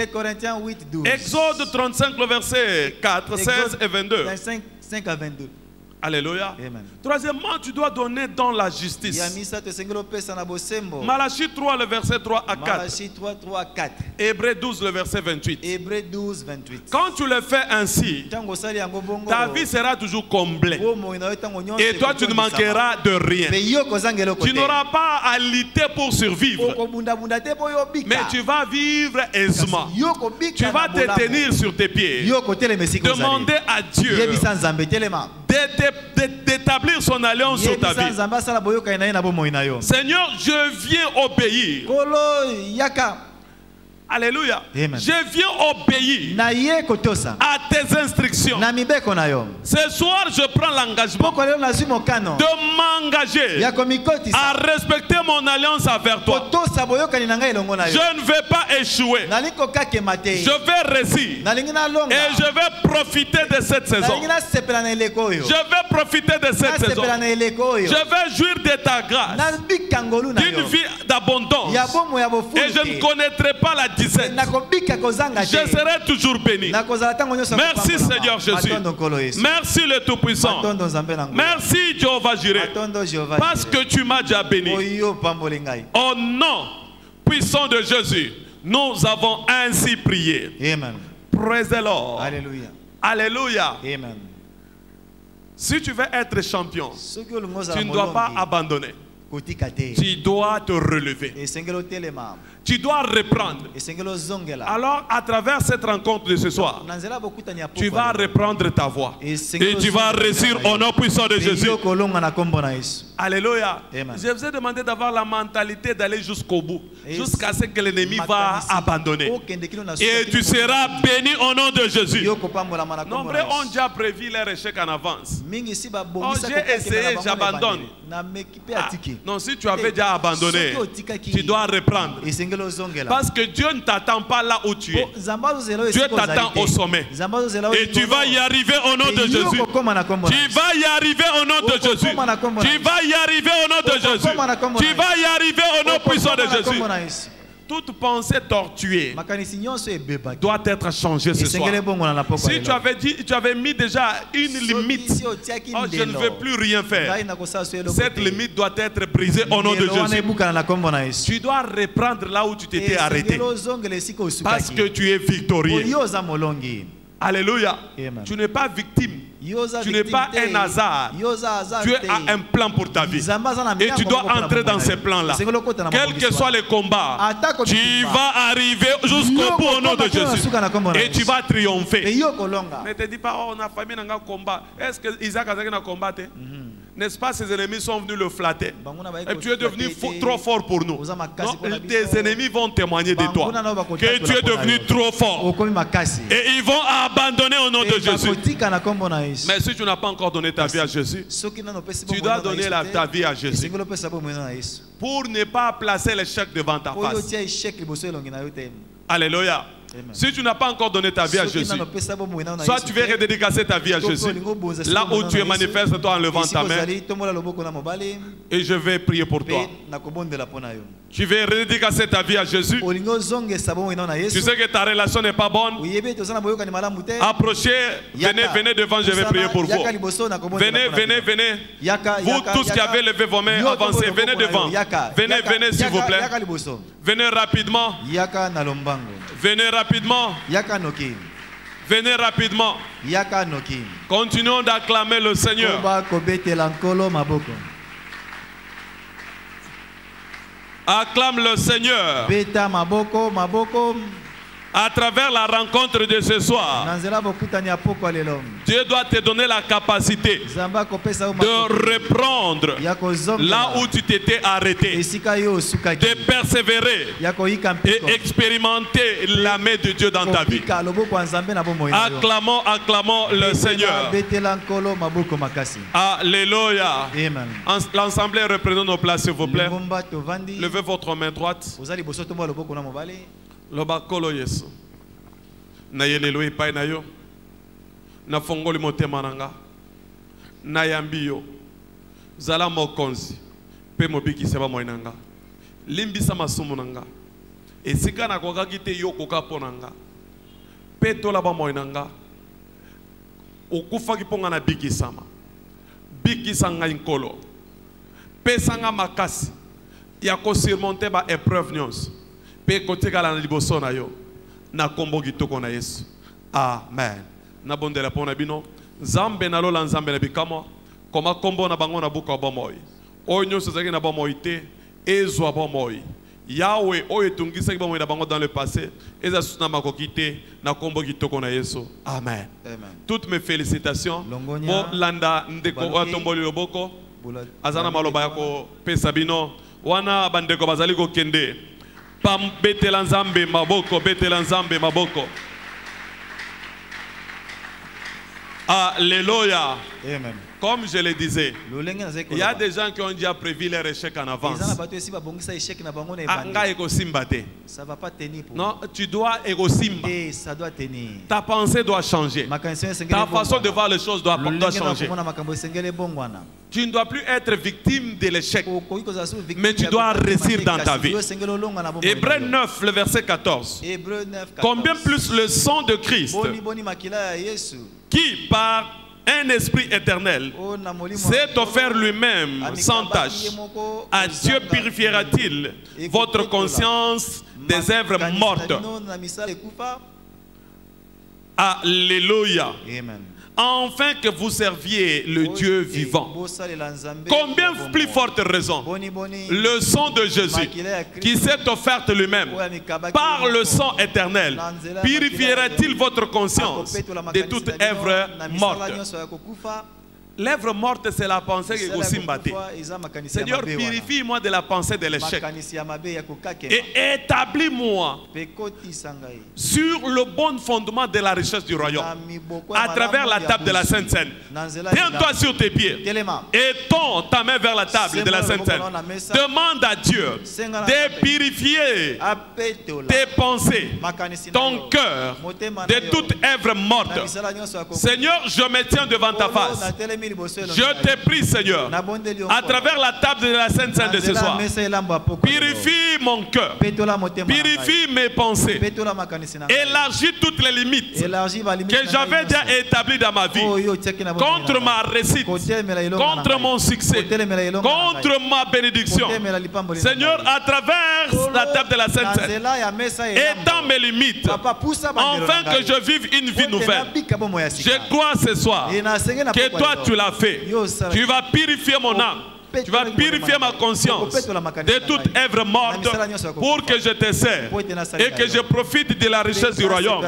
Exode 35, le verset 4, 16 et 22. 5 à 22. Alléluia. Amen. Troisièmement, tu dois donner dans la justice. Malachie 3, le verset 3 à 4. Hébreux 12, le verset 28. Quand tu le fais ainsi, ta vie sera toujours comblée. Et toi, tu ne manqueras de rien. Tu n'auras pas à lutter pour survivre. Mais tu vas vivre aisément. Tu vas te tenir sur tes pieds. Demander à Dieu d'établir son alliance sur ta vie. Seigneur, je viens obéir. Alléluia. Amen. Je viens obéir à tes instructions. Ce soir, je prends l'engagement de m'engager à respecter mon alliance avec toi. Je ne vais pas échouer. Je vais réussir. Et je vais profiter de cette saison. Je vais profiter de cette saison. Je vais jouir de ta grâce, d'une vie d'abondance. Et je ne connaîtrai pas la dizaine. Je serai toujours béni. Merci Seigneur Jésus. Merci le Tout-Puissant. Merci Jéhovah Jireh. Parce que tu m'as déjà béni. Au nom puissant de Jésus, nous avons ainsi prié. Amen. Praise the Lord. Alléluia. Alléluia. Amen. Si tu veux être champion, tu ne dois pas abandonner. Tu dois te relever. Tu dois reprendre. Alors, à travers cette rencontre de ce soir, tu vas reprendre ta voix. Et tu vas réussir au nom puissant de Jésus. Alléluia. Je vous ai demandé d'avoir la mentalité d'aller jusqu'au bout. Jusqu'à ce que l'ennemi va abandonner. Et tu seras béni au nom de Jésus. Nombreux ont déjà prévu leur échec en avance. Oh, j'ai essayé, j'abandonne. Non, si tu avais déjà abandonné, tu dois reprendre. Parce que Dieu ne t'attend pas là où tu es. Dieu t'attend au sommet. Et tu vas y arriver au nom de Jésus. Tu vas y arriver au nom de Jésus. Tu vas y arriver au nom de Jésus. Tu vas y arriver au nom puissant de Jésus. Toute pensée tortuée doit être changée ce soir. Si tu avais mis déjà une limite, oh, je ne veux plus rien faire. Cette limite doit être brisée au nom de Jésus. Tu dois reprendre là où tu t'étais arrêté. Parce que tu es victorieux. Alléluia. Tu n'es pas victime. Tu n'es pas un hasard. Dieu a un plan pour ta vie. Et tu dois entrer dans ces plans-là. Quels que soient les combats, tu vas arriver jusqu'au bout au nom de Jésus. Et tu vas triompher. Ne te dis pas, oh, on a famille dans un combat. Est-ce que Isaac a combattu? N'est-ce pas, ses ennemis sont venus le flatter. Et tu es devenu trop fort pour nous. Non, tes ennemis vont témoigner de toi que tu es devenu trop fort. Et ils vont abandonner au nom de Jésus. Mais si tu n'as pas encore donné ta vie à Jésus, tu dois donner ta vie à Jésus. Pour ne pas placer l'échec devant ta face. Alléluia. Si tu n'as pas encore donné ta vie à Jésus, soit tu veux redédicacer ta vie à Jésus, là où tu es, manifeste-toi en levant ta main, et je vais prier pour toi. Tu veux redédicacer ta vie à Jésus, tu sais que ta relation n'est pas bonne, approchez, venez devant, je vais prier pour vous. Venez, vous tous qui avez levé vos mains, avancez, venez devant, venez s'il vous plaît, venez rapidement. Venez rapidement. Venez rapidement. Continuons d'acclamer le Seigneur. Acclame le Seigneur. À travers la rencontre de ce soir, Dieu doit te donner la capacité de reprendre là où tu t'étais arrêté, de persévérer et expérimenter la main de Dieu dans ta vie. Acclamons le Seigneur. Alléluia. L'ensemble reprenons nos places s'il vous plaît. Levez votre main droite. Lobakolo Yesu na yelelo epai na yo na fongoli motema nanga na yambi yo zala mokonzi pe mobikisa ba moinanga limbisa masumu nanga esika na kokaki te yo koka ponanga pe tola ba moinanga okufaki ponga na bikisama bikisanga nkolo pesanga makasi ya ko surmonter ba épreuve nyonso. Amen. Na bondela pona bino Zambe na lola nzambe na bikamo koma kombo na bango na buka bomoy onyo sezaki na bomoy te ezwa bomoy Yahweh oyo tungisa bomoy na bango dans le passé eza suna makokite na kombo kitoko na Yesu. Amen. Toutes mes félicitations bo landa ndeko atomboli loboko azana maloba yako pesa bino wana bandeko bazali ko kende pam betela nzambe maboko betela nzambe maboko. Alléluia. Amen. Comme je le disais, il y a des gens qui ont déjà prévu leur échec en avance. Ça va pas tenir pour non, tu dois égosimba. Et ça doit tenir. Ta pensée doit changer. Ta façon de voir les choses doit changer. Tu ne dois plus être victime de l'échec, mais tu dois réussir dans ta vie. Hébreux 9, le verset 14. Combien plus le sang de Christ, qui par un esprit éternel s'est offert lui-même sans tâche, à Dieu purifiera-t-il votre conscience des œuvres mortes. Alléluia. Enfin que vous serviez le Dieu vivant. Combien plus forte raison le sang de Jésus qui s'est offert lui-même par le sang éternel purifiera-t-il votre conscience de toute œuvre morte? L'œuvre morte, c'est la pensée que vous simbatez. Seigneur, purifie-moi de la pensée de l'échec et établis-moi sur le bon fondement de la richesse du royaume à travers la table de la Sainte Seine. Tiens-toi sur tes pieds et tends ta main vers la table de la Sainte Seine. Demande à Dieu de purifier tes pensées, ton cœur de toute œuvre morte. Seigneur, je me tiens devant ta face. Je te prie, Seigneur, à travers la table de la Sainte Seine de ce soir, purifie mon cœur, purifie mes pensées, élargis toutes les limites que j'avais déjà établies dans ma vie, contre ma réussite, contre mon succès, contre ma bénédiction. Seigneur, à travers la table de la Sainte Seine, étends mes limites, afin que je vive une vie nouvelle. Je crois ce soir que toi tu l'as fait. Tu vas purifier mon âme. Tu vas purifier ma conscience de toute œuvre morte pour que je te sers et que je profite de la richesse du royaume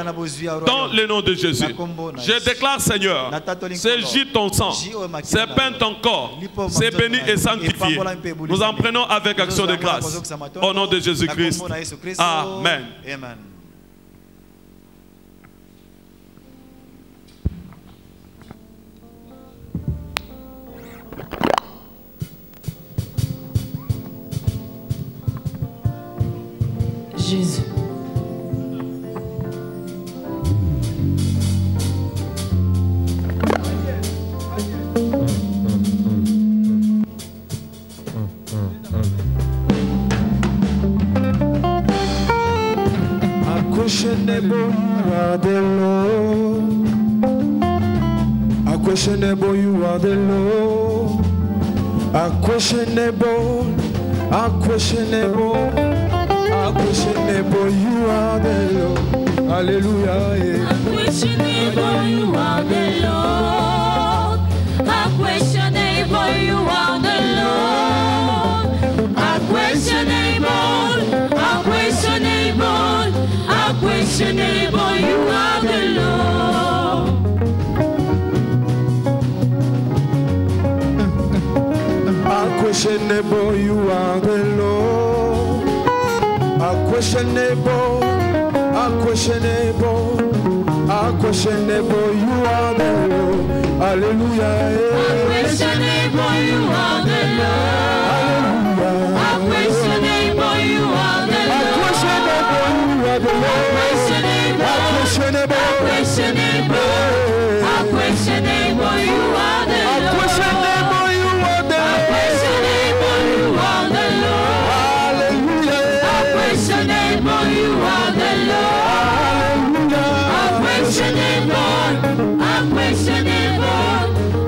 dans le nom de Jésus. Je déclare, Seigneur, c'est juste ton sang, c'est peint ton corps, c'est béni et sanctifié. Nous en prenons avec action de grâce au nom de Jésus-Christ. Amen. Jésus. Unquestionable, you are the Lord. Unquestionable, you are the Lord. Unquestionable, unquestionable. Unquestionable, you are the Lord. Hallelujah. Unquestionable, you are the Lord. Unquestionable, you are the Lord. Unquestionable, unquestionable, unquestionable, you are the Lord. Unquestionable, you are the Lord. Unquestionable, unquestionable, unquestionable, you are the Lord. Hallelujah. Unquestionable, you are the Lord. Unquestionable, you are the Lord. Unquestionable, unquestionable, unquestionable, you are the Lord. Unquestionable, you are the Lord. Hallelujah. Unquestionable, you are the Lord. Unquestionable, unquestionable,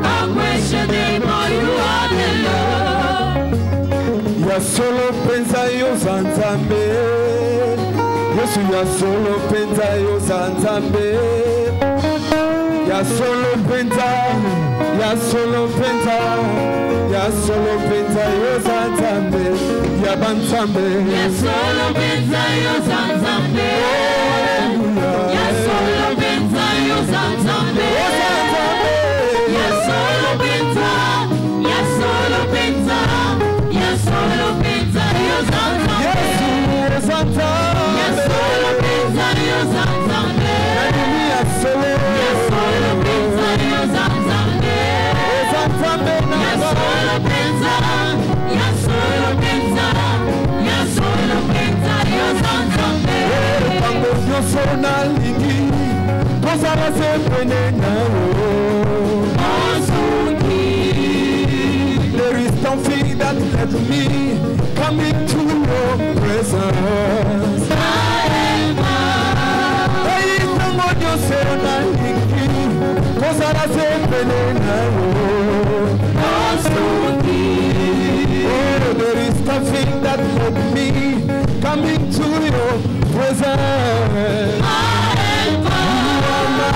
unquestionable, you are the Lord. Ya solo pensa yo santambe. Yesu ya solo pensa yo santambe. Ya solo pensa, ya solo pensa, ya solo pensa yo santambe. Ya bantambe. Ya solo pensa yo santambe. Ya solo pensa yo santambe. Ya solo pensa, ya solo pensa, ya solo pensa yo santambe. Ya solo pensa yo santambe. Ya solo pensa yo santambe. Ya solo pensa, ya solo pensa, ya solo pensa yo santambe. Cuando yo soy una lingi, cosa va a ser venena. There is something that led me coming to your presence. Hey, como yo soy una lingi, cosa va a ser venena. Oh, there is something that led me coming to your presence. You are my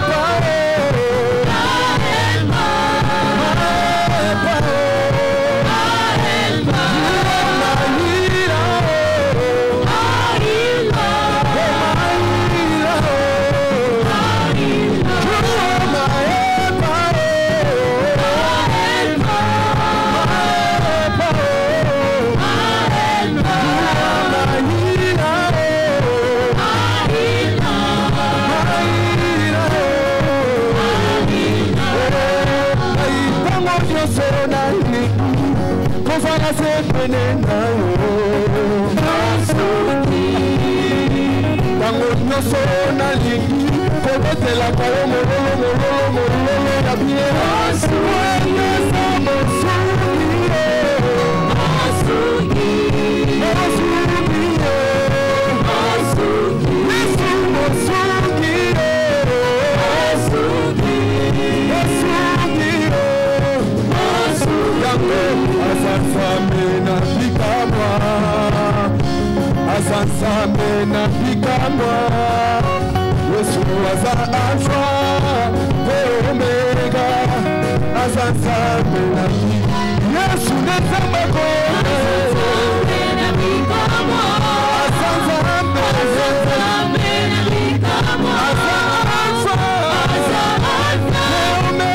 helper. nyonso nalingi kozala se pene na yo ntango nyonso nalingi kobetelaka yo mololo ya bien Asansambe na pikamwa Yesu aza alfa Omega Asansambe na pikamwa Yesu nezambako Asansambe na pikamwa Asansambe na pikamwa Aza alfa Omega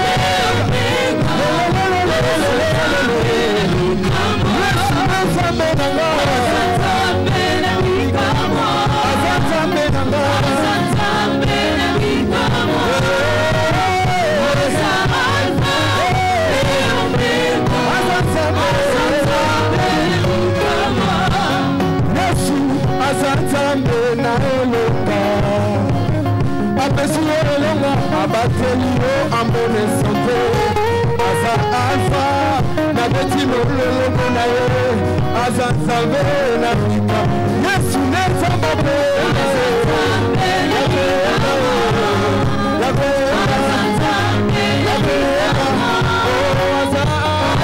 Yesu nezambe na Abatelio ambone santé Aza alpha Na beti mololo monaye Aza salve na fika Yesu neta mabe Aza salve na fika Aza salve na fika Aza alpha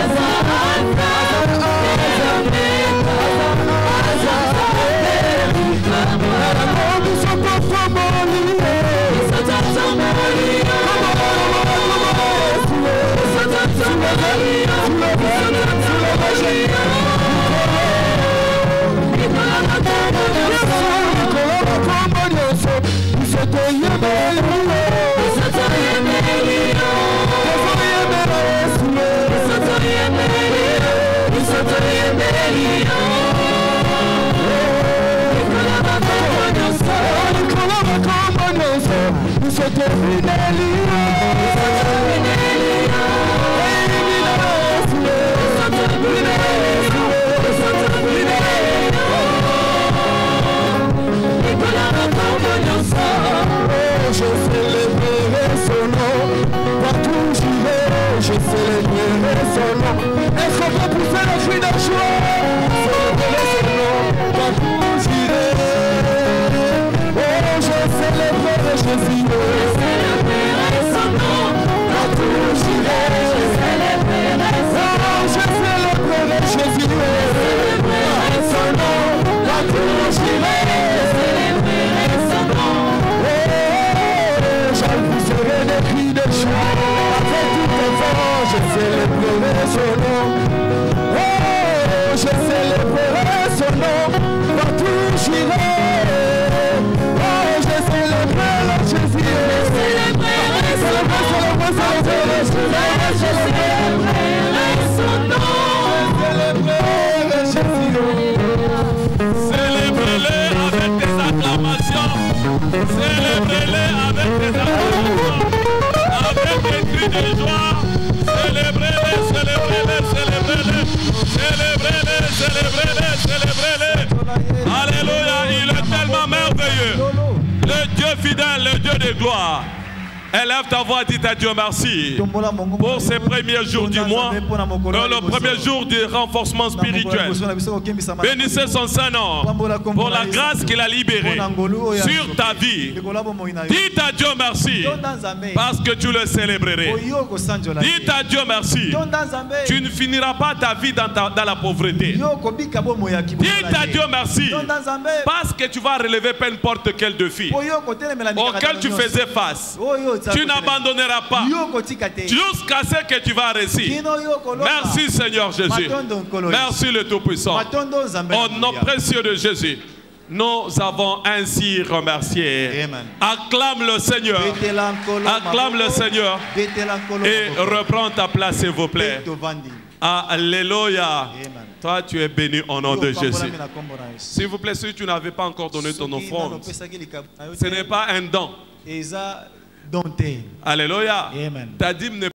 Célébrez-les avec des acclamations, avec des cris de joie. Célébrez-les, célébrez-les, célébrez-les, célébrez-les, célébrez-les, célébrez-les. Alléluia, il est tellement merveilleux. Le Dieu fidèle, le Dieu de gloire. Élève ta voix, dis à Dieu merci pour ces premiers jours du mois, le premier jour du renforcement spirituel. Bénissez son Saint-Nom pour la grâce qu'il a libérée sur ta vie. Dis à Dieu merci parce que tu le célébrerais. Dis à Dieu merci. Tu ne finiras pas ta vie dans la pauvreté. Dis à Dieu merci parce que tu vas relever peu importe quel défi auquel tu faisais face. Tu n'abandonneras pas jusqu'à ce que tu vas réussir. Merci Seigneur Jésus. Merci le Tout-Puissant. Au nom précieux de Jésus, nous avons ainsi remercié. Acclame le Seigneur. Acclame le Seigneur. Et reprends ta place s'il vous plaît. Alléluia. Toi tu es béni au nom de Jésus. S'il vous plaît, si tu n'avais pas encore donné ton offrande, ce n'est pas un don. Alléluia. Ta dîme n'est